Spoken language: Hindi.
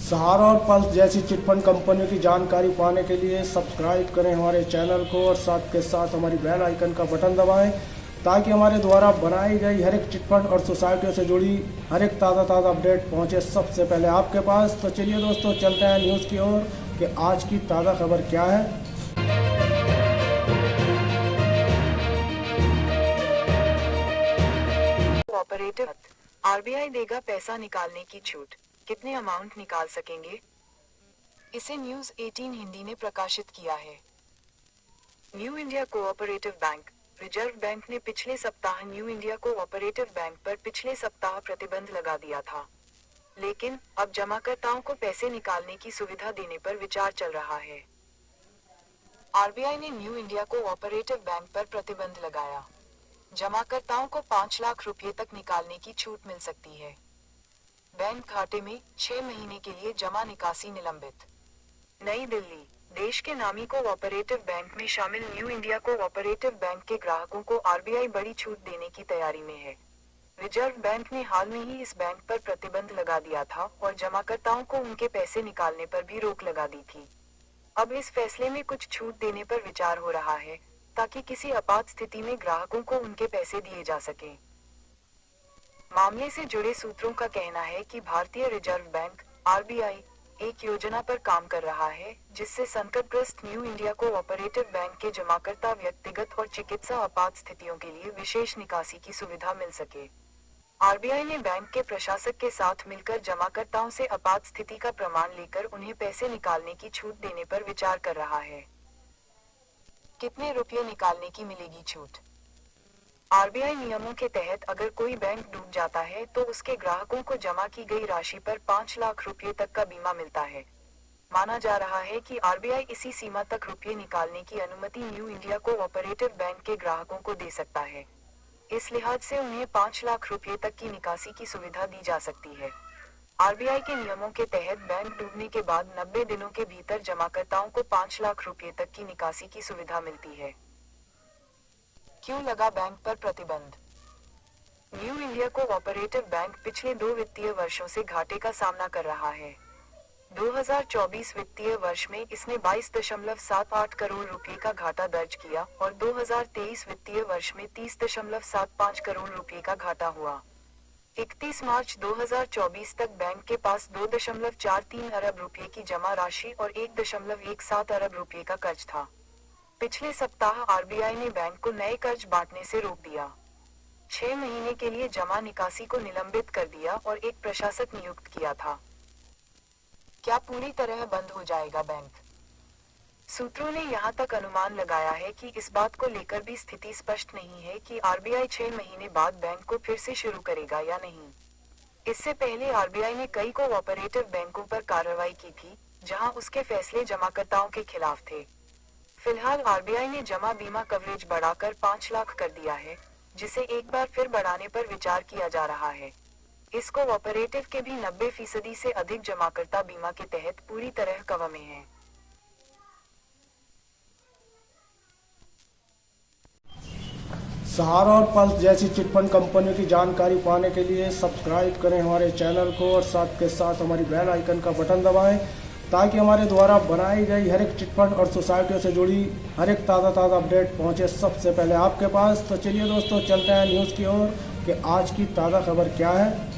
सहारा और पल्स जैसी चिटफंड कंपनियों की जानकारी पाने के लिए सब्सक्राइब करें हमारे चैनल को और साथ के साथ हमारी बेल आइकन का बटन दबाएं ताकि हमारे द्वारा बनाई गई हर एक चिटफंड और सोसाइटियों से जुड़ी हर एक ताज़ा अपडेट पहुंचे सबसे पहले आपके पास। तो चलिए दोस्तों, चलते हैं न्यूज़ की ओर कि आज की ताज़ा खबर क्या है। ऑपरेटर आरबीआई देगा पैसा निकालने की छूट, कितने अमाउंट निकाल सकेंगे? इसे न्यूज 18 हिंदी ने प्रकाशित किया है। New India cooperative bank reserve bank ने पिछले सप्ताह न्यू इंडिया कोऑपरेटिव बैंक पर पिछले सप्ताह प्रतिबंध लगा दिया था, लेकिन अब जमाकर्ताओं को पैसे निकालने की सुविधा देने पर विचार चल रहा है। आरबीआई ने न्यू इंडिया कोऑपरेटिव बैंक पर प्रतिबंध लगाया। जमाकर्ताओं को 5 लाख रुपए तक निकालने की छूट मिल सकती है। बैंक खाते में 6 महीने के लिए जमा निकासी निलंबित। नई दिल्ली, देश के नामी कोऑपरेटिव बैंक में शामिल न्यू इंडिया कोऑपरेटिव बैंक के ग्राहकों को आरबीआई बड़ी छूट देने की तैयारी में है। रिजर्व बैंक ने हाल में ही इस बैंक पर प्रतिबंध लगा दिया था और जमाकर्ताओं को उनके पैसे निकालने पर भी रोक लगा दी थी। अब इस फैसले में कुछ छूट देने पर विचार हो रहा है ताकि किसी आपात स्थिति में ग्राहकों को उनके पैसे दिए जा सके। मामले से जुड़े सूत्रों का कहना है कि भारतीय रिजर्व बैंक आरबीआई एक योजना पर काम कर रहा है जिससे संकटग्रस्त न्यू इंडिया कोऑपरेटिव बैंक के जमाकर्ता व्यक्तिगत और चिकित्सा आपात स्थितियों के लिए विशेष निकासी की सुविधा मिल सके। आरबीआई ने बैंक के प्रशासक के साथ मिलकर जमाकर्ताओं से आपात स्थिति का प्रमाण लेकर उन्हें पैसे निकालने की छूट देने पर विचार कर रहा है। कितने रुपये निकालने की मिलेगी छूट? आरबीआई नियमों के तहत अगर कोई बैंक डूब जाता है तो उसके ग्राहकों को जमा की गई राशि पर 5 लाख रुपए तक का बीमा मिलता है। माना जा रहा है कि आरबीआई इसी सीमा तक रुपये निकालने की अनुमति न्यू इंडिया कोऑपरेटिव बैंक के ग्राहकों को दे सकता है। इस लिहाज से उन्हें 5 लाख रुपए तक की निकासी की सुविधा दी जा सकती है। आरबीआई के नियमों के तहत बैंक डूबने के बाद 90 दिनों के भीतर जमाकर्ताओं को 5 लाख रुपए तक की निकासी की सुविधा मिलती है। क्यों लगा बैंक पर प्रतिबंध? न्यू इंडिया कोऑपरेटिव बैंक पिछले 2 वित्तीय वर्षों से घाटे का सामना कर रहा है। 2024 वित्तीय वर्ष में इसने 22.78 करोड़ रुपए का घाटा दर्ज किया और 2023 वित्तीय वर्ष में 30.75 करोड़ रुपए का घाटा हुआ। 31 मार्च 2024 तक बैंक के पास 2.43 अरब रुपए की जमा राशि और 1.17 अरब रुपए का कर्ज था। पिछले सप्ताह आरबीआई ने बैंक को नए कर्ज बांटने से रोक दिया, 6 महीने के लिए जमा निकासी को निलंबित कर दिया और एक प्रशासक नियुक्त किया था। क्या पूरी तरह बंद हो जाएगा बैंक? सूत्रों ने यहां तक अनुमान लगाया है कि इस बात को लेकर भी स्थिति स्पष्ट नहीं है कि आरबीआई 6 महीने बाद बैंक को फिर से शुरू करेगा या नहीं। इससे पहले आरबीआई ने कई कोऑपरेटिव बैंकों पर कार्रवाई की थी जहां उसके फैसले जमाकर्ताओं के खिलाफ थे। फिलहाल आरबीआई ने जमा बीमा कवरेज बढ़ाकर 5 लाख कर दिया है, जिसे एक बार फिर बढ़ाने पर विचार किया जा रहा है। इस कोऑपरेटिव के भी 90% से अधिक जमाकर्ता बीमा के तहत पूरी तरह कवर में हैं। सहारा और पल्स जैसी चिटफंड कंपनियों की जानकारी पाने के लिए सब्सक्राइब करें हमारे चैनल को और साथ के साथ हमारी बेल आइकन का बटन दबाएं ताकि हमारे द्वारा बनाई गई हर एक चिटफंड और सोसाइटियों से जुड़ी हर एक ताज़ा अपडेट पहुंचे सबसे पहले आपके पास। तो चलिए दोस्तों, चलते हैं न्यूज़ की ओर कि आज की ताज़ा खबर क्या है।